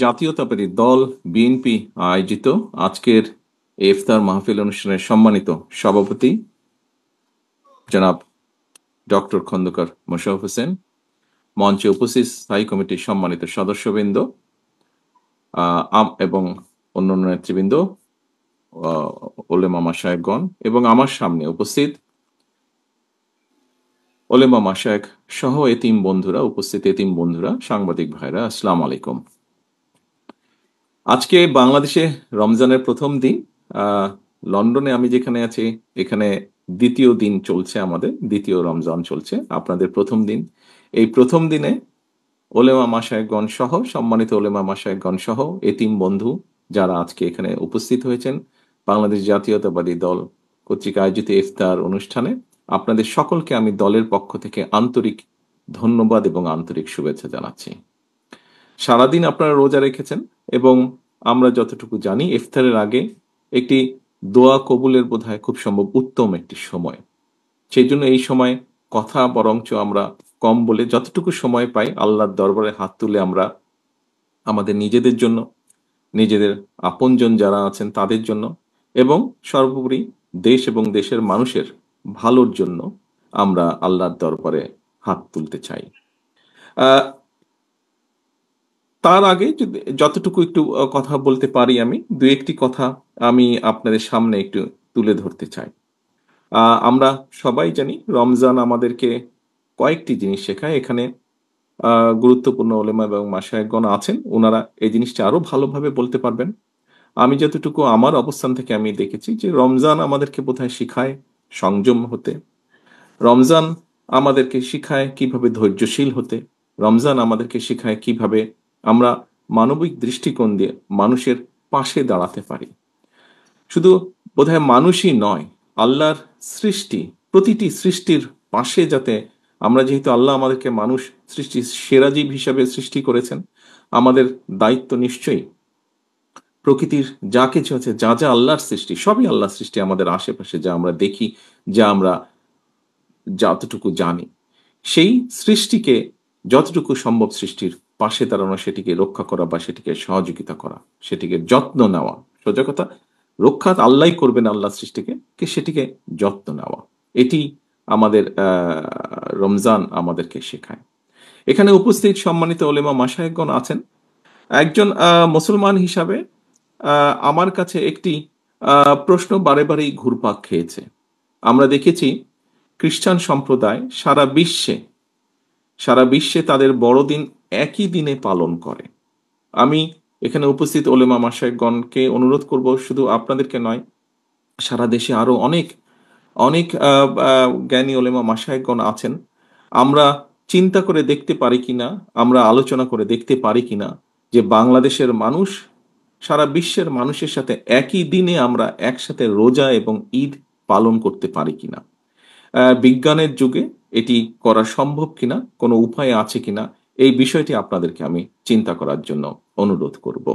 জাতীয়তাবাদী দল বিএনপি আয়োজিত আজকের এই ইফতার মাহফিল অনুষ্ঠানের সম্মানিত সভাপতি জনাব ডক্টর খন্দকার মোশাররফ হোসেন, মঞ্চে উপস্থিত স্থায়ী কমিটির সম্মানিত সদস্যবৃন্দ এবং অন্যান্য নেতৃবৃন্দ, ওলেমা মাশায়েখগণ এবং আমার সামনে উপস্থিত ওলেমা মাশায়েখ সহ এতিম বন্ধুরা, সাংবাদিক ভাইরা, আসসালামু আলাইকুম। আজকে বাংলাদেশে রমজানের প্রথম দিন। লন্ডনে আমি যেখানে আছি এখানে দ্বিতীয় দিন চলছে, আমাদের দ্বিতীয় রমজান চলছে, আপনাদের প্রথম দিন। এই প্রথম দিনে ওলেমা মাশায়েখগণ সহ, সম্মানিত ওলেমা মাশায়েখগণ সহ এতিম বন্ধু যারা আজকে এখানে উপস্থিত হয়েছেন বাংলাদেশ জাতীয়তাবাদী দল কর্তৃক আয়োজিত ইফতার অনুষ্ঠানে, আপনাদের সকলকে আমি দলের পক্ষ থেকে আন্তরিক ধন্যবাদ এবং আন্তরিক শুভেচ্ছা জানাচ্ছি। সারাদিন আপনারা রোজা রেখেছেন এবং আমরা যতটুকু জানি ইফতারের আগে একটি দোয়া কবুলের বোধহয় খুব সম্ভব উত্তম একটি সময়। সেই জন্য এই সময় কথা বরঞ্চ আমরা কম বলে যতটুকু সময় পাই আল্লাহর দরবারে হাত তুলে আমরা আমাদের নিজেদের জন্য, নিজেদের আপনজন যারা আছেন তাদের জন্য এবং সর্বোপরি দেশ এবং দেশের মানুষের ভালোর জন্য আমরা আল্লাহর দরবারে হাত তুলতে চাই। আহ তার আগে যতটুকু একটু কথা বলতে পারি, আমি দু একটি কথা আমি আপনাদের সামনে একটু তুলে ধরতে চাই। আমরা সবাই জানি রমজান আমাদেরকে কয়েকটি জিনিস শেখায়। এখানে গুরুত্বপূর্ণ ওলেমা এবং মাশায়েখগণ আছেন, ওনারা এই জিনিসটা আরো ভালোভাবে বলতে পারবেন। আমি যতটুকু আমার অবস্থান থেকে আমি দেখেছি যে রমজান আমাদেরকে বোধহয় শিখায় সংযম হতে, রমজান আমাদেরকে শিখায় কিভাবে ধৈর্যশীল হতে, রমজান আমাদেরকে শিখায় কিভাবে আমরা মানবিক দৃষ্টিকোণ দিয়ে মানুষের পাশে দাঁড়াতে পারি। শুধু বোধহয় মানুষই নয়, আল্লাহর সৃষ্টি, প্রতিটি সৃষ্টির পাশে যাতে আমরা, যেহেতু আল্লাহ আমাদেরকে মানুষ সৃষ্টি সেরা জীব হিসাবে সৃষ্টি করেছেন, আমাদের দায়িত্ব নিশ্চয়ই প্রকৃতির যা কিছু আছে, যা যা আল্লাহর সৃষ্টি, সবই আল্লাহর সৃষ্টি, আমাদের আশেপাশে যা আমরা দেখি, যা আমরা যতটুকু জানি, সেই সৃষ্টিকে যতটুকু সম্ভব সৃষ্টির পাশে দাঁড়ানো, সেটিকে রক্ষা করা বা সেটিকে সহযোগিতা করা, সেটিকে যত্ন নেওয়া। সোজা কথা, রক্ষা আল্লাহ করবেন আল্লাহ সৃষ্টিকে, সেটিকে যত্ন নেওয়া, এটি আমাদের রমজান আমাদেরকে শেখায়। এখানে উপস্থিত সম্মানিত ওলেমা মাশায়েখগণ আছেন। একজন মুসলমান হিসাবে আমার কাছে একটি প্রশ্ন বারে বারেই ঘুরপাক খেয়েছে। আমরা দেখেছি খ্রিস্টান সম্প্রদায় সারা বিশ্বে তাদের বড়দিন একই দিনে পালন করে। আমি এখানে উপস্থিত ওলেমা মাশায়েখগণকে অনুরোধ করব, শুধু আপনাদেরকে নয়, সারা দেশে আরো অনেক অনেক জ্ঞানী ওলেমা মাশায়েখগণ আছেন। আমরা চিন্তা করে দেখতে পারি কিনা, আমরা আলোচনা করে দেখতে পারি কিনা যে বাংলাদেশের মানুষ সারা বিশ্বের মানুষের সাথে একই দিনে আমরা একসাথে রোজা এবং ঈদ পালন করতে পারি কিনা, বিজ্ঞানের যুগে এটি করা সম্ভব কিনা, কোনো উপায় আছে কিনা, এই বিষয়টি আপনাদেরকে আমি চিন্তা করার জন্য অনুরোধ করব।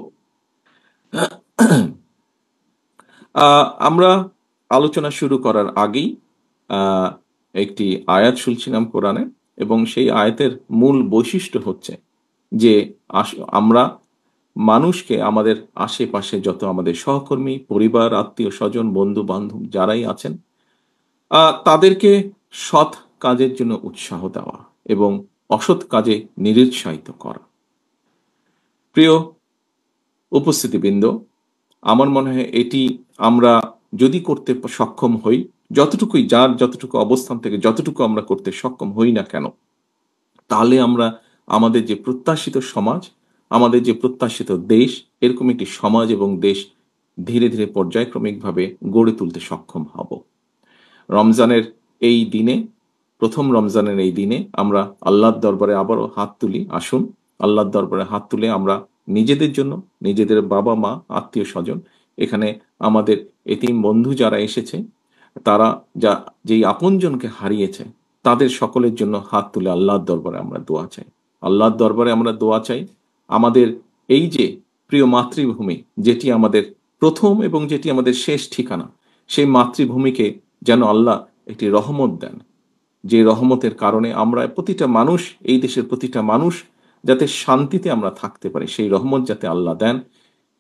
আমরা আলোচনা শুরু করার আগেই একটি আয়াত শুনছিলাম কোরআনে, এবং সেই আয়াতের মূল বৈশিষ্ট্য হচ্ছে যে আমরা মানুষকে, আমাদের আশেপাশে যত আমাদের সহকর্মী, পরিবার, আত্মীয় স্বজন, বন্ধু বান্ধব যারাই আছেন, তাদেরকে সৎ কাজের জন্য উৎসাহ দেওয়া এবং অসৎ কাজে নিরুৎসাহিত করা। প্রিয় উপস্থিতিবৃন্দ, আমার মনে হয় এটি আমরা যদি করতে সক্ষম হই, যতটুকুই, যার যতটুকু অবস্থান থেকে যতটুকু আমরা করতে সক্ষম হই না কেন, তাহলে আমরা আমাদের যে প্রত্যাশিত সমাজ, আমাদের যে প্রত্যাশিত দেশ, এরকম একটি সমাজ এবং দেশ ধীরে ধীরে পর্যায়ক্রমিকভাবে গড়ে তুলতে সক্ষম হব। রমজানের এই দিনে, প্রথম রমজানের এই দিনে আমরা আল্লাহর দরবারে আবারও হাত তুলি। আসুন আল্লাহর দরবারে হাত তুলে আমরা নিজেদের জন্য, নিজেদের বাবা মা, আত্মীয় স্বজন, এখানে আমাদের এতিম বন্ধু যারা এসেছে, তারা যেই আপনজনকে হারিয়েছে, তাদের সকলের জন্য হাত তুলে আল্লাহর দরবারে আমরা দোয়া চাই। আল্লাহর দরবারে আমরা দোয়া চাই আমাদের এই যে প্রিয় মাতৃভূমি, যেটি আমাদের প্রথম এবং যেটি আমাদের শেষ ঠিকানা, সেই মাতৃভূমিকে যেন আল্লাহ একটি রহমত দেন, যে রহমতের কারণে আমরা প্রতিটা মানুষ, এই দেশের প্রতিটা মানুষ যাতে শান্তিতে আমরা থাকতে পারি, সেই রহমত যাতে আল্লাহ দেন,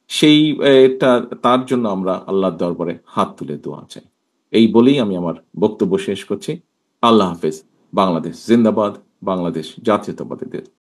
সেই এটা তার জন্য আমরা আল্লাহর দরবারে হাত তুলে দোয়া চাই। এই বলেই আমি আমার বক্তব্য শেষ করছি। আল্লাহ হাফেজ। বাংলাদেশ জিন্দাবাদ, বাংলাদেশ জাতীয়তাবাদী দল।